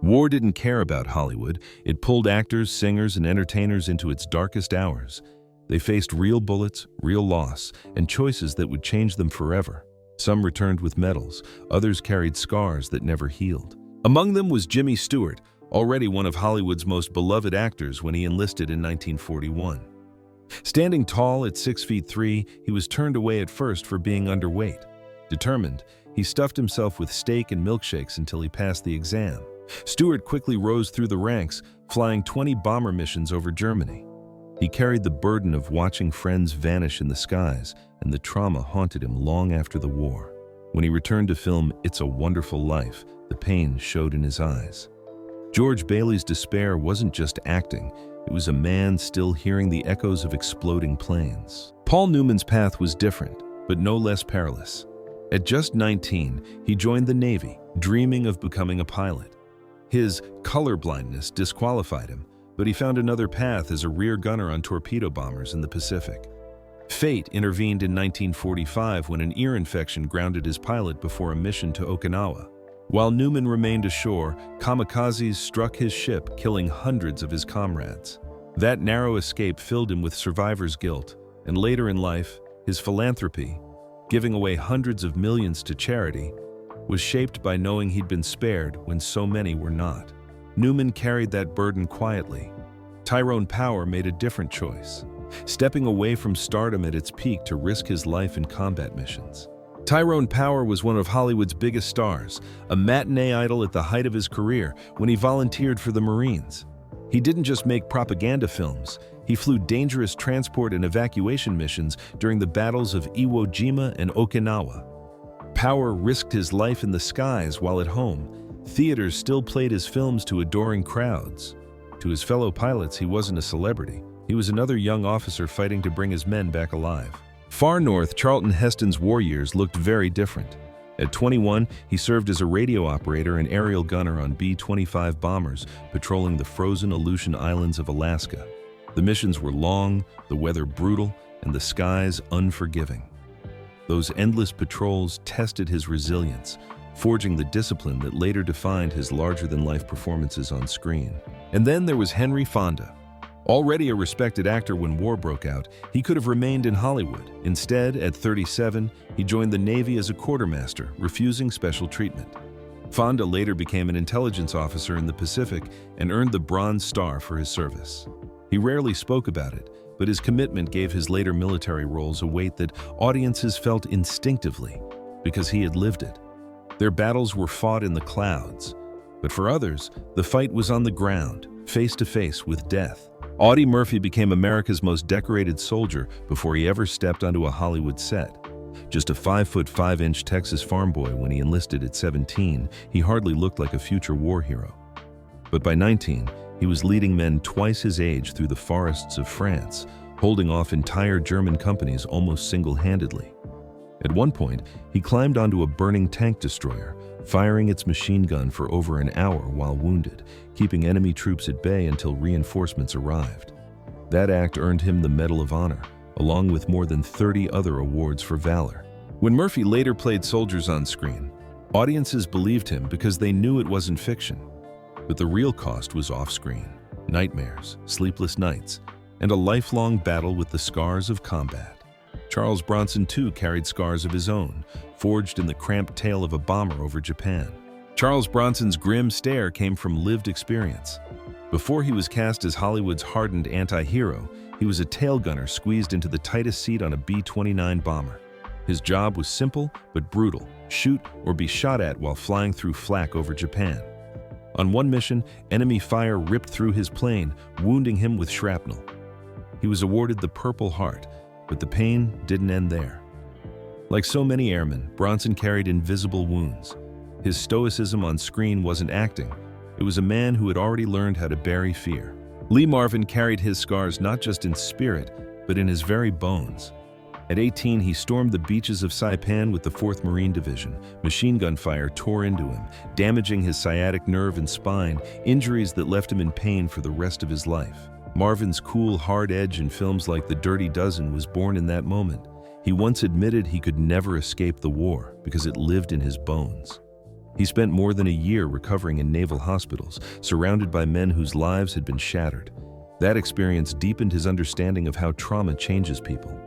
War didn't care about Hollywood. It pulled actors, singers, and entertainers into its darkest hours. They faced real bullets, real loss, and choices that would change them forever. Some returned with medals, others carried scars that never healed. Among them was Jimmy Stewart, already one of Hollywood's most beloved actors when he enlisted in 1941. Standing tall at 6'3", he was turned away at first for being underweight. Determined, he stuffed himself with steak and milkshakes until he passed the exam. Stewart quickly rose through the ranks, flying 20 bomber missions over Germany. He carried the burden of watching friends vanish in the skies, and the trauma haunted him long after the war. When he returned to film It's a Wonderful Life, the pain showed in his eyes. George Bailey's despair wasn't just acting, it was a man still hearing the echoes of exploding planes. Paul Newman's path was different, but no less perilous. At just 19, he joined the Navy, dreaming of becoming a pilot. His colorblindness disqualified him, but he found another path as a rear gunner on torpedo bombers in the Pacific. Fate intervened in 1945 when an ear infection grounded his pilot before a mission to Okinawa. While Newman remained ashore, kamikazes struck his ship, killing hundreds of his comrades. That narrow escape filled him with survivor's guilt, and later in life, his philanthropy, giving away hundreds of millions to charity, was shaped by knowing he'd been spared when so many were not. Newman carried that burden quietly. Tyrone Power made a different choice, stepping away from stardom at its peak to risk his life in combat missions. Tyrone Power was one of Hollywood's biggest stars, a matinee idol at the height of his career when he volunteered for the Marines. He didn't just make propaganda films, he flew dangerous transport and evacuation missions during the battles of Iwo Jima and Okinawa. Power risked his life in the skies while at home. Theaters still played his films to adoring crowds. To his fellow pilots, he wasn't a celebrity. He was another young officer fighting to bring his men back alive. Far north, Charlton Heston's war years looked very different. At 21, he served as a radio operator and aerial gunner on B-25 bombers, patrolling the frozen Aleutian Islands of Alaska. The missions were long, the weather brutal, and the skies unforgiving. Those endless patrols tested his resilience, forging the discipline that later defined his larger-than-life performances on screen. And then there was Henry Fonda. Already a respected actor when war broke out, he could have remained in Hollywood. Instead, at 37, he joined the Navy as a quartermaster, refusing special treatment. Fonda later became an intelligence officer in the Pacific and earned the Bronze Star for his service. He rarely spoke about it, but his commitment gave his later military roles a weight that audiences felt instinctively because he had lived it. Their battles were fought in the clouds, but for others, the fight was on the ground, face to face with death. Audie Murphy became America's most decorated soldier before he ever stepped onto a Hollywood set. Just a 5'5" Texas farm boy when he enlisted at 17, he hardly looked like a future war hero. But by 19, he was leading men twice his age through the forests of France, holding off entire German companies almost single-handedly. At one point, he climbed onto a burning tank destroyer, firing its machine gun for over an hour while wounded, keeping enemy troops at bay until reinforcements arrived. That act earned him the Medal of Honor, along with more than 30 other awards for valor. When Murphy later played soldiers on screen, audiences believed him because they knew it wasn't fiction. But the real cost was off-screen: nightmares, sleepless nights, and a lifelong battle with the scars of combat. Charles Bronson, too, carried scars of his own, forged in the cramped tale of a bomber over Japan. Charles Bronson's grim stare came from lived experience. Before he was cast as Hollywood's hardened anti-hero, he was a tail gunner squeezed into the tightest seat on a B-29 bomber. His job was simple but brutal: shoot or be shot at while flying through flak over Japan. On one mission, enemy fire ripped through his plane, wounding him with shrapnel. He was awarded the Purple Heart, but the pain didn't end there. Like so many airmen, Bronson carried invisible wounds. His stoicism on screen wasn't acting. It was a man who had already learned how to bury fear. Marvin carried his scars not just in spirit, but in his very bones. At 18, he stormed the beaches of Saipan with the 4th Marine Division. Machine gun fire tore into him, damaging his sciatic nerve and spine, injuries that left him in pain for the rest of his life. Marvin's cool, hard edge in films like The Dirty Dozen was born in that moment. He once admitted he could never escape the war because it lived in his bones. He spent more than a year recovering in naval hospitals, surrounded by men whose lives had been shattered. That experience deepened his understanding of how trauma changes people.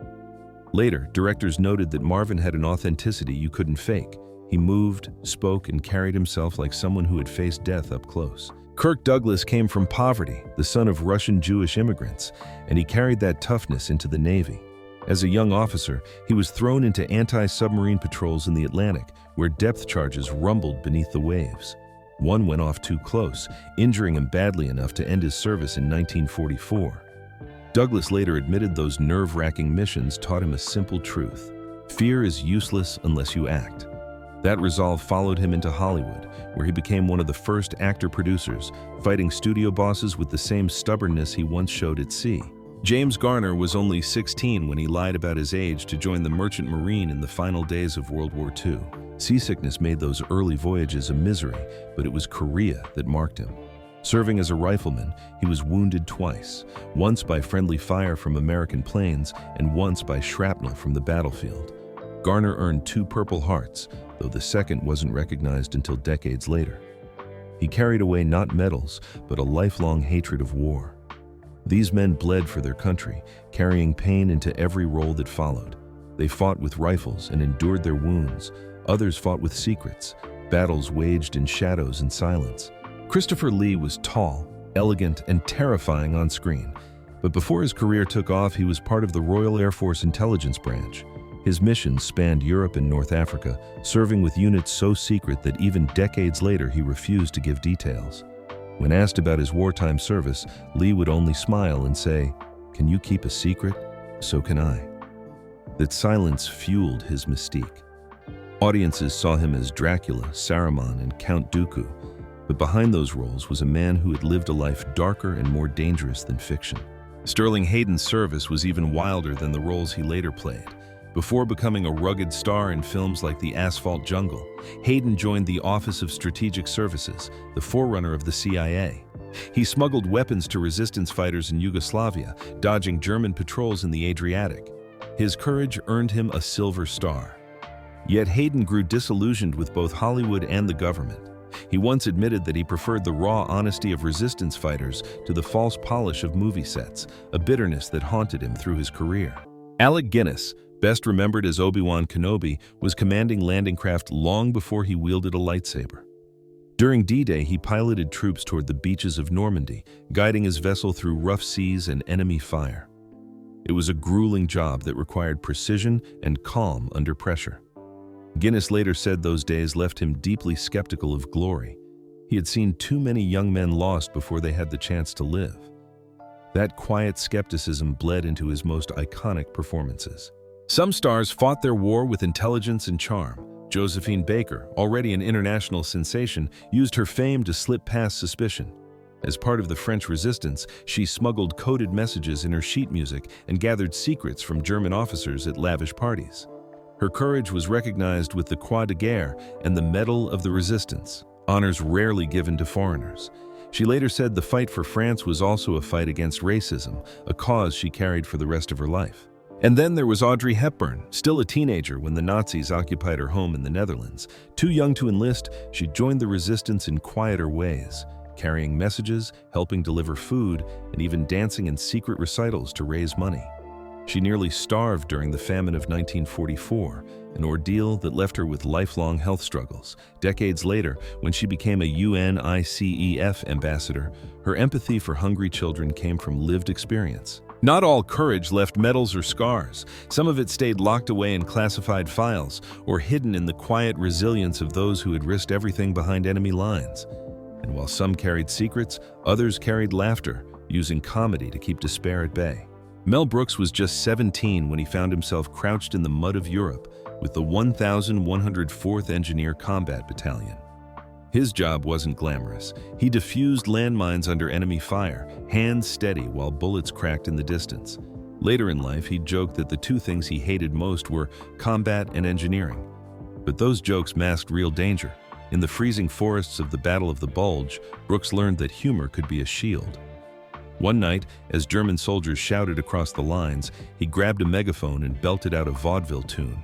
Later, directors noted that Marvin had an authenticity you couldn't fake. He moved, spoke, and carried himself like someone who had faced death up close. Kirk Douglas came from poverty, the son of Russian Jewish immigrants, and he carried that toughness into the Navy. As a young officer, he was thrown into anti-submarine patrols in the Atlantic, where depth charges rumbled beneath the waves. One went off too close, injuring him badly enough to end his service in 1944. Douglas later admitted those nerve-wracking missions taught him a simple truth: fear is useless unless you act. That resolve followed him into Hollywood, where he became one of the first actor-producers, fighting studio bosses with the same stubbornness he once showed at sea. James Garner was only 16 when he lied about his age to join the Merchant Marine in the final days of World War II. Seasickness made those early voyages a misery, but it was Korea that marked him. Serving as a rifleman, he was wounded twice, once by friendly fire from American planes and once by shrapnel from the battlefield. Garner earned 2 Purple Hearts, though the second wasn't recognized until decades later. He carried away not medals, but a lifelong hatred of war. These men bled for their country, carrying pain into every role that followed. They fought with rifles and endured their wounds. Others fought with secrets, battles waged in shadows and silence. Christopher Lee was tall, elegant, and terrifying on screen. But before his career took off, he was part of the Royal Air Force Intelligence Branch. His missions spanned Europe and North Africa, serving with units so secret that even decades later he refused to give details. When asked about his wartime service, Lee would only smile and say, "Can you keep a secret? So can I." That silence fueled his mystique. Audiences saw him as Dracula, Saruman, and Count Dooku, but behind those roles was a man who had lived a life darker and more dangerous than fiction. Sterling Hayden's service was even wilder than the roles he later played. Before becoming a rugged star in films like The Asphalt Jungle, Hayden joined the Office of Strategic Services, the forerunner of the CIA. He smuggled weapons to resistance fighters in Yugoslavia, dodging German patrols in the Adriatic. His courage earned him a Silver Star. Yet Hayden grew disillusioned with both Hollywood and the government. He once admitted that he preferred the raw honesty of resistance fighters to the false polish of movie sets, a bitterness that haunted him through his career. Alec Guinness, best remembered as Obi-Wan Kenobi, was commanding landing craft long before he wielded a lightsaber. During D-Day, he piloted troops toward the beaches of Normandy, guiding his vessel through rough seas and enemy fire. It was a grueling job that required precision and calm under pressure. Guinness later said those days left him deeply skeptical of glory. He had seen too many young men lost before they had the chance to live. That quiet skepticism bled into his most iconic performances. Some stars fought their war with intelligence and charm. Josephine Baker, already an international sensation, used her fame to slip past suspicion. As part of the French resistance, she smuggled coded messages in her sheet music and gathered secrets from German officers at lavish parties. Her courage was recognized with the Croix de Guerre and the Medal of the Resistance, honors rarely given to foreigners. She later said the fight for France was also a fight against racism, a cause she carried for the rest of her life. And then there was Audrey Hepburn, still a teenager when the Nazis occupied her home in the Netherlands. Too young to enlist, she joined the resistance in quieter ways, carrying messages, helping deliver food, and even dancing in secret recitals to raise money. She nearly starved during the famine of 1944, an ordeal that left her with lifelong health struggles. Decades later, when she became a UNICEF ambassador, her empathy for hungry children came from lived experience. Not all courage left medals or scars. Some of it stayed locked away in classified files or hidden in the quiet resilience of those who had risked everything behind enemy lines. And while some carried secrets, others carried laughter, using comedy to keep despair at bay. Mel Brooks was just 17 when he found himself crouched in the mud of Europe with the 1,104th Engineer Combat Battalion. His job wasn't glamorous. He defused landmines under enemy fire, hands steady while bullets cracked in the distance. Later in life, he joked that the 2 things he hated most were combat and engineering. But those jokes masked real danger. In the freezing forests of the Battle of the Bulge, Brooks learned that humor could be a shield. One night, as German soldiers shouted across the lines, he grabbed a megaphone and belted out a vaudeville tune.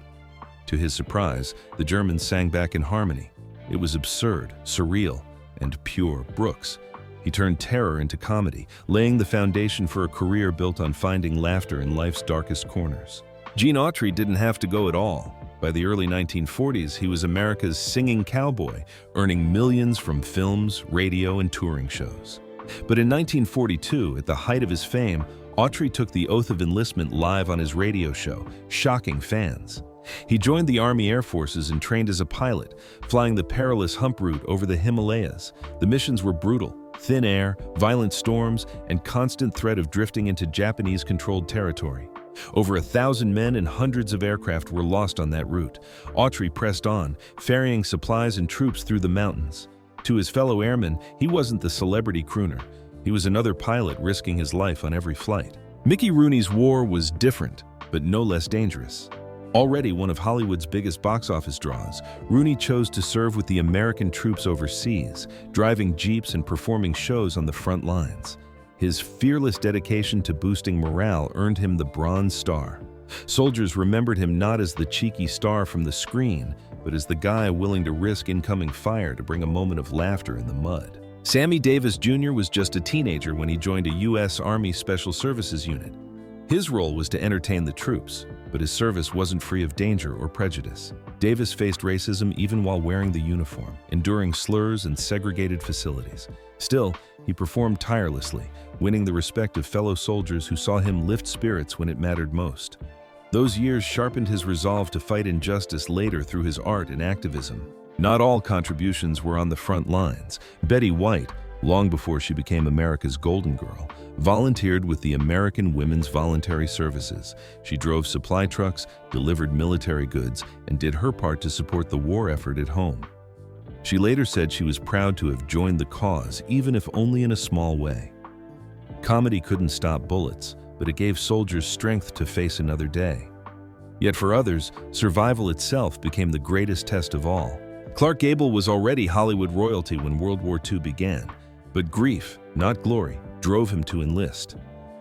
To his surprise, the Germans sang back in harmony. It was absurd, surreal, and pure Brooks. He turned terror into comedy, laying the foundation for a career built on finding laughter in life's darkest corners. Gene Autry didn't have to go at all. By the early 1940s, he was America's singing cowboy, earning millions from films, radio, and touring shows. But in 1942, at the height of his fame, Autry took the oath of enlistment live on his radio show, shocking fans. He joined the Army Air Forces and trained as a pilot, flying the perilous hump route over the Himalayas. The missions were brutal: thin air, violent storms, and constant threat of drifting into Japanese-controlled territory. Over 1,000 men and hundreds of aircraft were lost on that route. Autry pressed on, ferrying supplies and troops through the mountains. To his fellow airmen, he wasn't the celebrity crooner. He was another pilot risking his life on every flight. Mickey Rooney's war was different, but no less dangerous. Already one of Hollywood's biggest box office draws, Rooney chose to serve with the American troops overseas, driving jeeps and performing shows on the front lines. His fearless dedication to boosting morale earned him the Bronze Star. Soldiers remembered him not as the cheeky star from the screen, but as the guy willing to risk incoming fire to bring a moment of laughter in the mud. Sammy Davis Jr. was just a teenager when he joined a U.S. Army Special Services unit. His role was to entertain the troops, but his service wasn't free of danger or prejudice. Davis faced racism even while wearing the uniform, enduring slurs and segregated facilities. Still, he performed tirelessly, winning the respect of fellow soldiers who saw him lift spirits when it mattered most. Those years sharpened his resolve to fight injustice later through his art and activism. Not all contributions were on the front lines. Betty White, long before she became America's Golden Girl, volunteered with the American Women's Voluntary Services. She drove supply trucks, delivered military goods, and did her part to support the war effort at home. She later said she was proud to have joined the cause, even if only in a small way. Comedy couldn't stop bullets, but it gave soldiers strength to face another day. Yet for others, survival itself became the greatest test of all. Clark Gable was already Hollywood royalty when World War II began, but grief, not glory, drove him to enlist.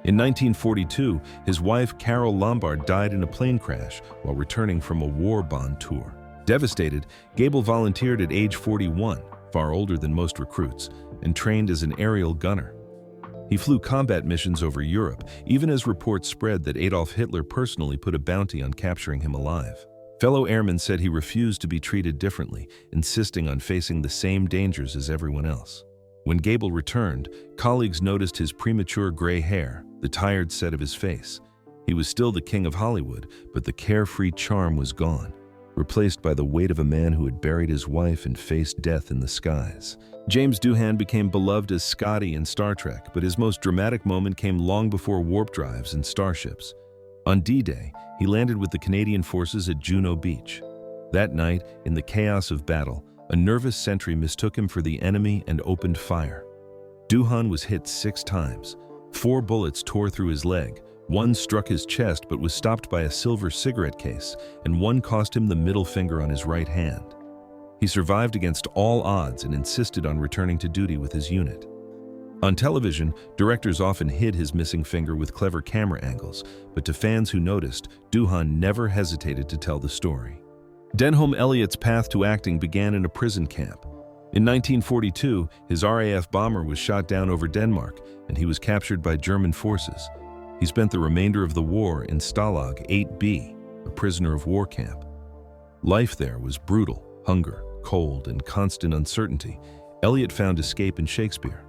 In 1942, his wife Carol Lombard died in a plane crash while returning from a war bond tour. Devastated, Gable volunteered at age 41, far older than most recruits, and trained as an aerial gunner. He flew combat missions over Europe, even as reports spread that Adolf Hitler personally put a bounty on capturing him alive. Fellow airmen said he refused to be treated differently, insisting on facing the same dangers as everyone else. When Gable returned, colleagues noticed his premature gray hair, the tired set of his face. He was still the king of Hollywood, but the carefree charm was gone, replaced by the weight of a man who had buried his wife and faced death in the skies. James Doohan became beloved as Scotty in Star Trek, but his most dramatic moment came long before warp drives and starships. On D-Day, he landed with the Canadian forces at Juno Beach. That night, in the chaos of battle, a nervous sentry mistook him for the enemy and opened fire. Doohan was hit 6 times. 4 bullets tore through his leg. 1 struck his chest but was stopped by a silver cigarette case, and 1 cost him the middle finger on his right hand. He survived against all odds and insisted on returning to duty with his unit. On television, directors often hid his missing finger with clever camera angles, but to fans who noticed, Doohan never hesitated to tell the story. Denholm Elliott's path to acting began in a prison camp. In 1942, his RAF bomber was shot down over Denmark, and he was captured by German forces. He spent the remainder of the war in Stalag 8B, a prisoner of war camp. Life there was brutal: hunger, cold, and constant uncertainty. Elliott found escape in Shakespeare.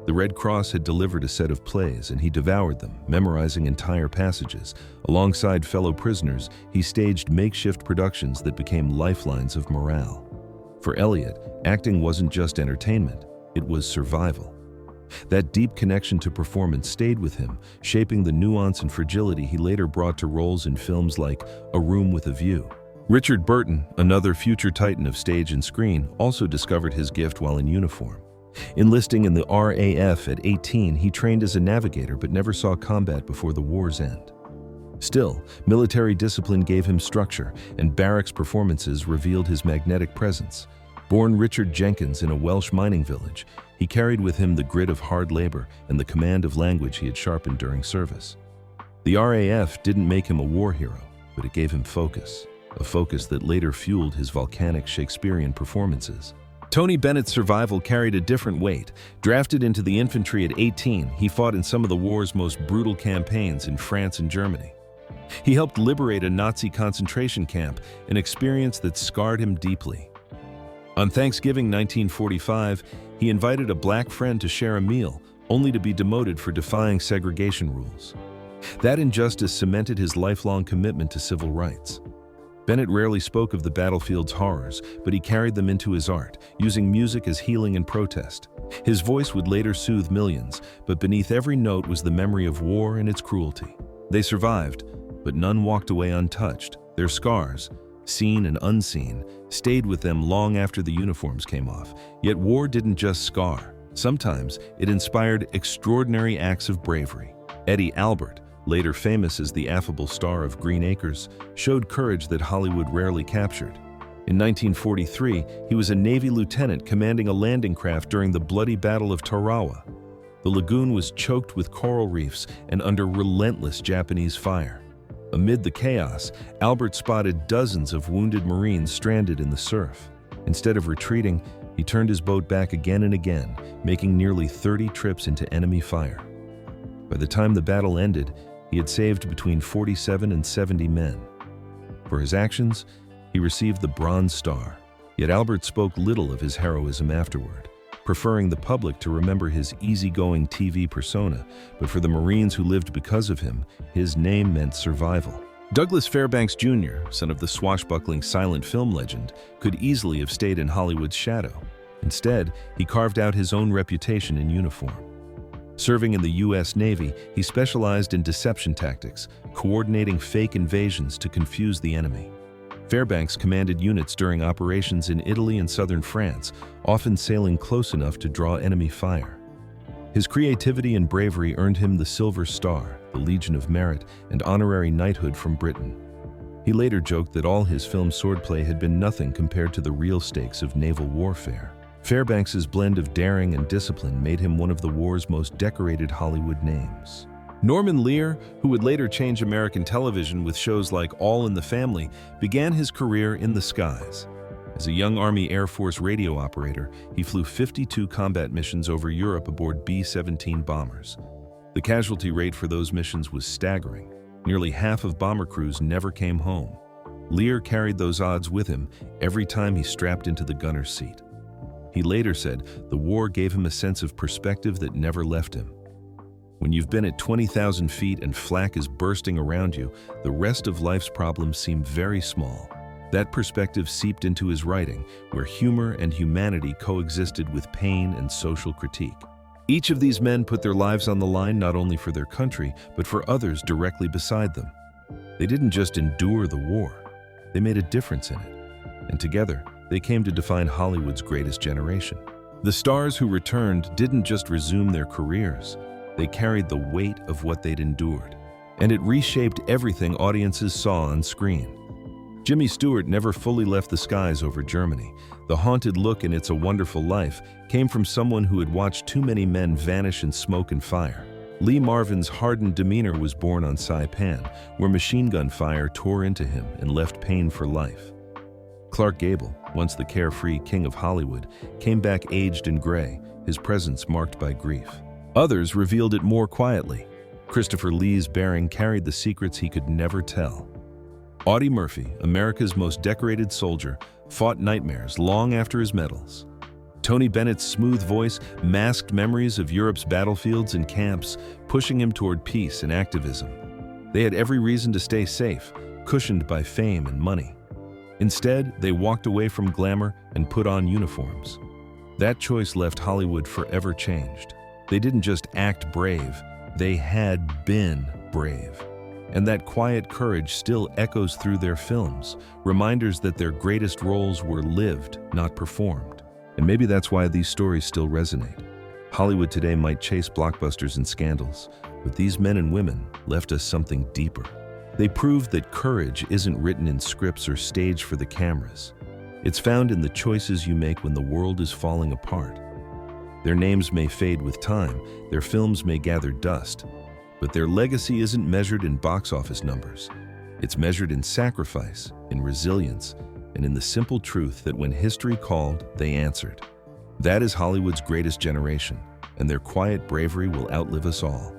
The Red Cross had delivered a set of plays, and he devoured them, memorizing entire passages. Alongside fellow prisoners, he staged makeshift productions that became lifelines of morale. For Elliott, acting wasn't just entertainment, it was survival. That deep connection to performance stayed with him, shaping the nuance and fragility he later brought to roles in films like A Room with a View. Richard Burton, another future titan of stage and screen, also discovered his gift while in uniform. Enlisting in the RAF at 18, he trained as a navigator but never saw combat before the war's end. Still, military discipline gave him structure, and barracks performances revealed his magnetic presence. Born Richard Jenkins in a Welsh mining village, he carried with him the grit of hard labor and the command of language he had sharpened during service. The RAF didn't make him a war hero, but it gave him focus. a focus that later fueled his volcanic Shakespearean performances. Tony Bennett's survival carried a different weight. Drafted into the infantry at 18, he fought in some of the war's most brutal campaigns in France and Germany. He helped liberate a Nazi concentration camp, an experience that scarred him deeply. On Thanksgiving 1945, he invited a black friend to share a meal, only to be demoted for defying segregation rules. That injustice cemented his lifelong commitment to civil rights. Bennett rarely spoke of the battlefield's horrors, but he carried them into his art, using music as healing and protest. His voice would later soothe millions, but beneath every note was the memory of war and its cruelty. They survived, but none walked away untouched. Their scars, seen and unseen, stayed with them long after the uniforms came off. Yet war didn't just scar. Sometimes it inspired extraordinary acts of bravery. Eddie Albert, later famous as the affable star of Green Acres, showed courage that Hollywood rarely captured. In 1943, he was a Navy lieutenant commanding a landing craft during the bloody Battle of Tarawa. The lagoon was choked with coral reefs and under relentless Japanese fire. Amid the chaos, Albert spotted dozens of wounded Marines stranded in the surf. Instead of retreating, he turned his boat back again and again, making nearly 30 trips into enemy fire. By the time the battle ended, he had saved between 47 and 70 men. For his actions, he received the Bronze Star, yet Albert spoke little of his heroism afterward, preferring the public to remember his easygoing TV persona, but for the Marines who lived because of him, his name meant survival. Douglas Fairbanks Jr., son of the swashbuckling silent film legend, could easily have stayed in Hollywood's shadow. Instead, he carved out his own reputation in uniform. Serving in the U.S. Navy, he specialized in deception tactics, coordinating fake invasions to confuse the enemy. Fairbanks commanded units during operations in Italy and southern France, often sailing close enough to draw enemy fire. His creativity and bravery earned him the Silver Star, the Legion of Merit, and honorary knighthood from Britain. He later joked that all his film swordplay had been nothing compared to the real stakes of naval warfare. Fairbanks's blend of daring and discipline made him one of the war's most decorated Hollywood names. Norman Lear, who would later change American television with shows like All in the Family, began his career in the skies. As a young Army Air Force radio operator, he flew 52 combat missions over Europe aboard B-17 bombers. The casualty rate for those missions was staggering. Nearly half of bomber crews never came home. Lear carried those odds with him every time he strapped into the gunner's seat. He later said the war gave him a sense of perspective that never left him. When you've been at 20,000 feet and flak is bursting around you, the rest of life's problems seem very small. That perspective seeped into his writing, where humor and humanity coexisted with pain and social critique. Each of these men put their lives on the line not only for their country, but for others directly beside them. They didn't just endure the war, they made a difference in it. And together, they came to define Hollywood's greatest generation. The stars who returned didn't just resume their careers, they carried the weight of what they'd endured. And it reshaped everything audiences saw on screen. Jimmy Stewart never fully left the skies over Germany. The haunted look in It's a Wonderful Life came from someone who had watched too many men vanish in smoke and fire. Lee Marvin's hardened demeanor was born on Saipan, where machine gun fire tore into him and left pain for life. Clark Gable, once the carefree king of Hollywood, came back aged and gray, his presence marked by grief. Others revealed it more quietly. Christopher Lee's bearing carried the secrets he could never tell. Audie Murphy, America's most decorated soldier, fought nightmares long after his medals. Tony Bennett's smooth voice masked memories of Europe's battlefields and camps, pushing him toward peace and activism. They had every reason to stay safe, cushioned by fame and money. Instead, they walked away from glamour and put on uniforms. That choice left Hollywood forever changed. They didn't just act brave, they had been brave. And that quiet courage still echoes through their films, reminders that their greatest roles were lived, not performed. And maybe that's why these stories still resonate. Hollywood today might chase blockbusters and scandals, but these men and women left us something deeper. They proved that courage isn't written in scripts or staged for the cameras. It's found in the choices you make when the world is falling apart. Their names may fade with time, their films may gather dust, but their legacy isn't measured in box office numbers. It's measured in sacrifice, in resilience, and in the simple truth that when history called, they answered. That is Hollywood's greatest generation, and their quiet bravery will outlive us all.